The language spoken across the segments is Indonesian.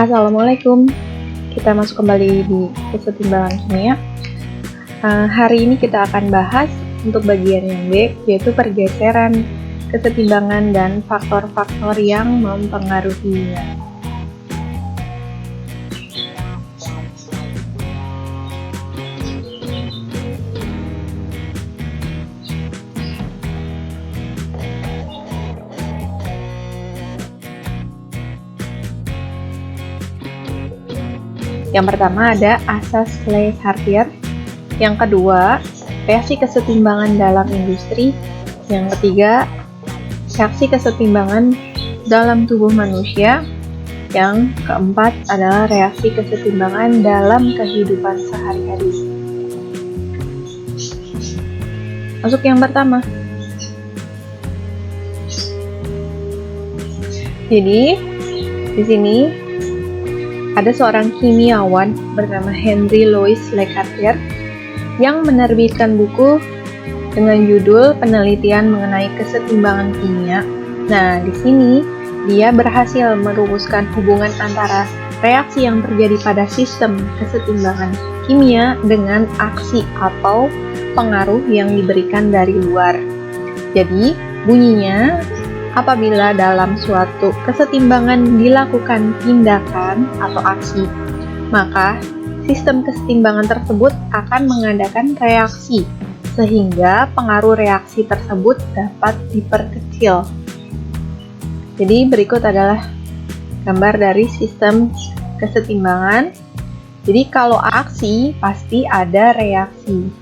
Assalamualaikum. Kita masuk kembali di kesetimbangan kimia. Hari ini kita akan bahas untuk bagian yang B, yaitu pergeseran kesetimbangan dan faktor-faktor yang mempengaruhinya. Yang pertama ada asas Clay-Cartier, yang kedua reaksi kesetimbangan dalam industri, yang ketiga reaksi kesetimbangan dalam tubuh manusia, yang keempat adalah reaksi kesetimbangan dalam kehidupan sehari-hari. Masuk yang pertama. Jadi di sini ada seorang kimiawan bernama Henry Louis Le-Cartier yang menerbitkan buku dengan judul Penelitian mengenai Kesetimbangan Kimia. Nah, di sini dia berhasil merumuskan hubungan antara reaksi yang terjadi pada sistem kesetimbangan kimia dengan aksi atau pengaruh yang diberikan dari luar. Jadi, bunyinya apabila dalam suatu kesetimbangan dilakukan tindakan atau aksi, maka sistem kesetimbangan tersebut akan mengadakan reaksi, sehingga pengaruh reaksi tersebut dapat diperkecil. Jadi berikut adalah gambar dari sistem kesetimbangan. Jadi kalau aksi pasti ada reaksi.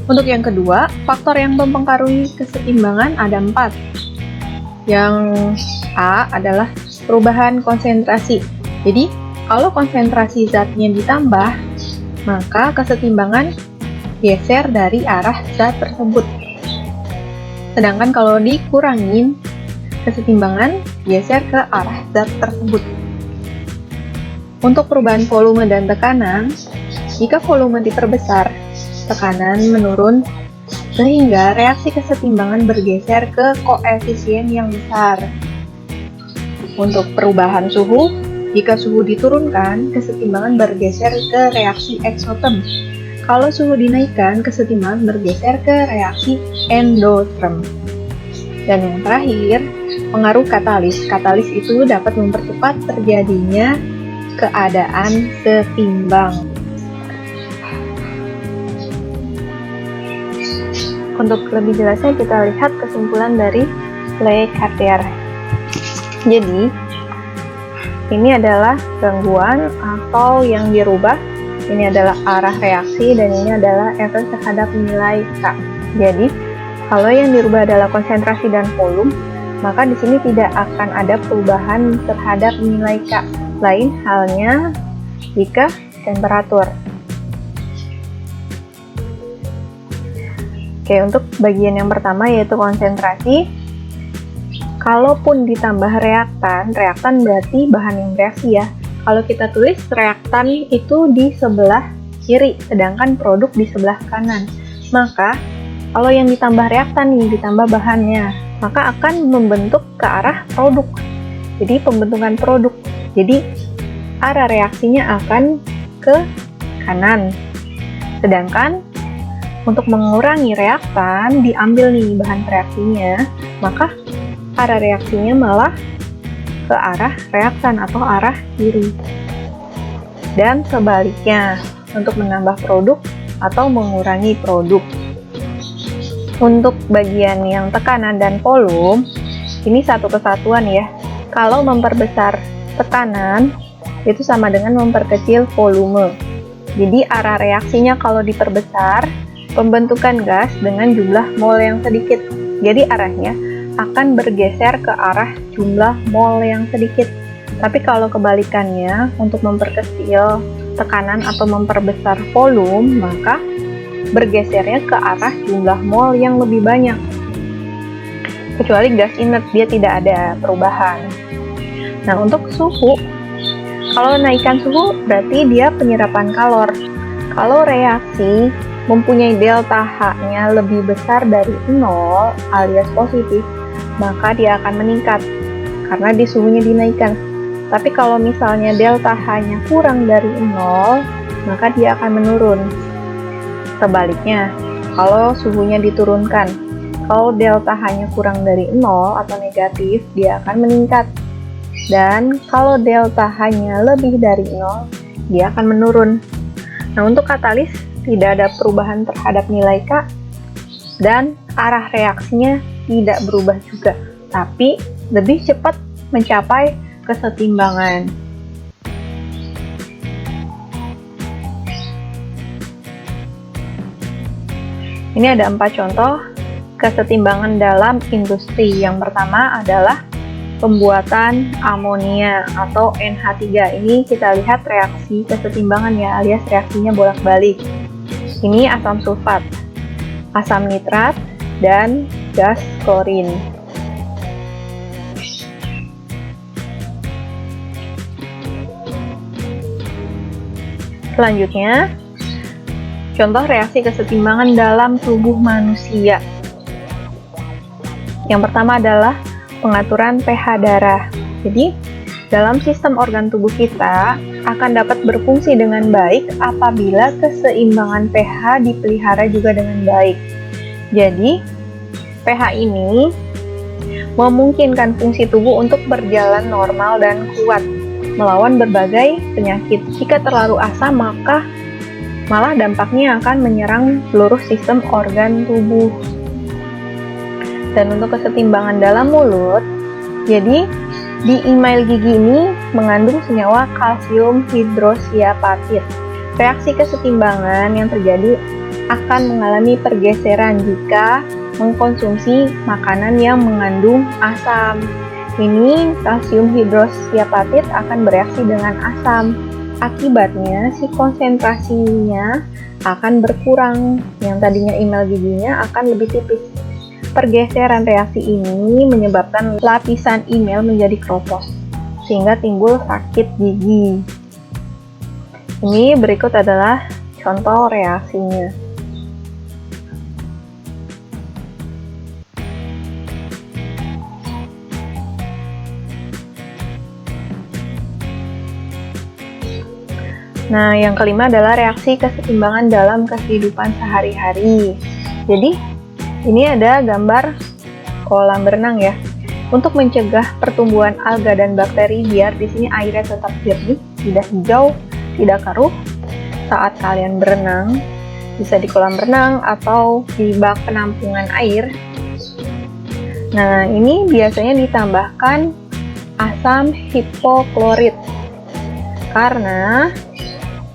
Untuk yang kedua, faktor yang mempengaruhi kesetimbangan ada 4. Yang A adalah perubahan konsentrasi. Jadi, kalau konsentrasi zatnya ditambah, maka kesetimbangan geser dari arah zat tersebut. Sedangkan kalau dikurangin, kesetimbangan geser ke arah zat tersebut. Untuk perubahan volume dan tekanan, jika volume diperbesar, tekanan menurun sehingga reaksi kesetimbangan bergeser ke koefisien yang besar. Untuk perubahan suhu, jika suhu diturunkan, kesetimbangan bergeser ke reaksi eksoterm. Kalau suhu dinaikkan, kesetimbangan bergeser ke reaksi endoterm. Dan yang terakhir, pengaruh katalis. Katalis itu dapat mempercepat terjadinya keadaan setimbang. Untuk lebih jelasnya kita lihat kesimpulan dari Le-Cartier. Jadi, ini adalah gangguan atau yang dirubah. Ini adalah arah reaksi dan ini adalah efek terhadap nilai K. Jadi, kalau yang dirubah adalah konsentrasi dan volume, maka di sini tidak akan ada perubahan terhadap nilai K. Lain halnya jika temperatur. Oke, untuk bagian yang pertama yaitu konsentrasi. Kalaupun ditambah reaktan berarti bahan yang bereaksi ya. Kalau kita tulis reaktan itu di sebelah kiri, sedangkan produk di sebelah kanan. Maka, kalau yang ditambah reaktan ditambah bahannya, maka akan membentuk ke arah produk. Jadi pembentukan produk. Jadi arah reaksinya akan ke kanan. Sedangkan untuk mengurangi reaktan, diambil nih bahan reaksinya, maka arah reaksinya malah ke arah reaktan atau arah kiri. Dan sebaliknya, untuk menambah produk atau mengurangi produk. Untuk bagian yang tekanan dan volume, ini satu kesatuan ya. Kalau memperbesar tekanan, itu sama dengan memperkecil volume. Jadi arah reaksinya kalau diperbesar, pembentukan gas dengan jumlah mol yang sedikit. Jadi arahnya akan bergeser ke arah jumlah mol yang sedikit. Tapi kalau kebalikannya, untuk memperkecil tekanan atau memperbesar volume, maka bergesernya ke arah jumlah mol yang lebih banyak. Kecuali gas inert, dia tidak ada perubahan. Nah, untuk suhu, kalau naikkan suhu berarti dia penyerapan kalor. Kalau reaksi mempunyai delta H-nya lebih besar dari 0 alias positif, maka dia akan meningkat karena suhunya dinaikkan. Tapi kalau misalnya delta H-nya kurang dari 0, maka dia akan menurun. Sebaliknya, kalau suhunya diturunkan, kalau delta H-nya kurang dari 0 atau negatif, dia akan meningkat. Dan kalau delta H-nya lebih dari 0, dia akan menurun. Nah, untuk katalis tidak ada perubahan terhadap nilai K dan arah reaksinya tidak berubah juga, tapi lebih cepat mencapai kesetimbangan. Ini ada 4 contoh kesetimbangan dalam industri. Yang pertama adalah pembuatan amonia atau NH3. Ini kita lihat reaksi kesetimbangan ya, alias reaksinya bolak-balik. Ini asam sulfat, asam nitrat, dan gas klorin. Selanjutnya, contoh reaksi kesetimbangan dalam tubuh manusia. Yang pertama adalah pengaturan pH darah. Jadi, dalam sistem organ tubuh kita akan dapat berfungsi dengan baik apabila keseimbangan pH dipelihara juga dengan baik. Jadi, pH ini memungkinkan fungsi tubuh untuk berjalan normal dan kuat melawan berbagai penyakit. Jika terlalu asam, maka malah dampaknya akan menyerang seluruh sistem organ tubuh. Dan untuk kesetimbangan dalam mulut, jadi di email gigi ini mengandung senyawa kalsium hidroksiapatit. Reaksi kesetimbangan yang terjadi akan mengalami pergeseran jika mengkonsumsi makanan yang mengandung asam. Ini kalsium hidroksiapatit akan bereaksi dengan asam. Akibatnya, si konsentrasinya akan berkurang. Yang tadinya email giginya akan lebih tipis. Pergeseran reaksi ini menyebabkan lapisan email menjadi keropos, sehingga timbul sakit gigi. Ini berikut adalah contoh reaksinya. Nah, yang kelima adalah reaksi kesetimbangan dalam kehidupan sehari-hari. Jadi, ini ada gambar kolam berenang ya. Untuk mencegah pertumbuhan alga dan bakteri biar di sini airnya tetap jernih, tidak hijau, tidak keruh saat kalian berenang, bisa di kolam renang atau di bak penampungan air. Nah, ini biasanya ditambahkan asam hipoklorit karena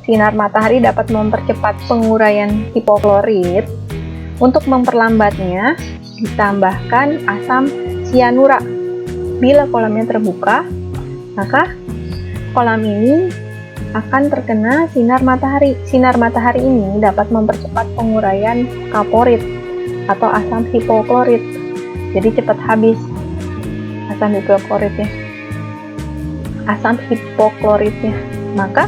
sinar matahari dapat mempercepat penguraian hipoklorit. Untuk memperlambatnya, ditambahkan asam sianura. Bila kolamnya terbuka, maka kolam ini akan terkena sinar matahari. Sinar matahari ini dapat mempercepat penguraian kaporit atau asam hipoklorit. Jadi cepat habis asam hipokloritnya. Maka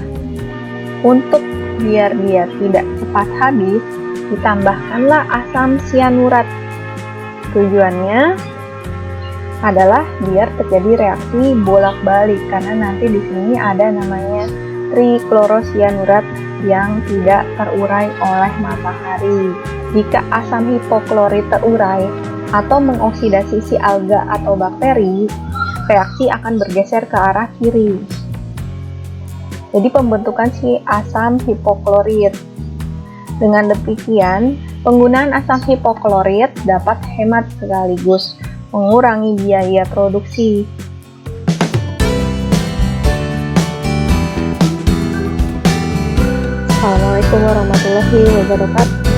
untuk biar dia tidak cepat habis, ditambahkanlah asam sianurat. Tujuannya adalah biar terjadi reaksi bolak-balik karena nanti di sini ada namanya triklorosianurat yang tidak terurai oleh matahari. Jika asam hipoklorit terurai atau mengoksidasi si alga atau bakteri, reaksi akan bergeser ke arah kiri. Jadi pembentukan si asam hipoklorit. Dengan demikian, penggunaan asam hipoklorit dapat hemat sekaligus mengurangi biaya produksi. Assalamualaikum warahmatullahi wabarakatuh.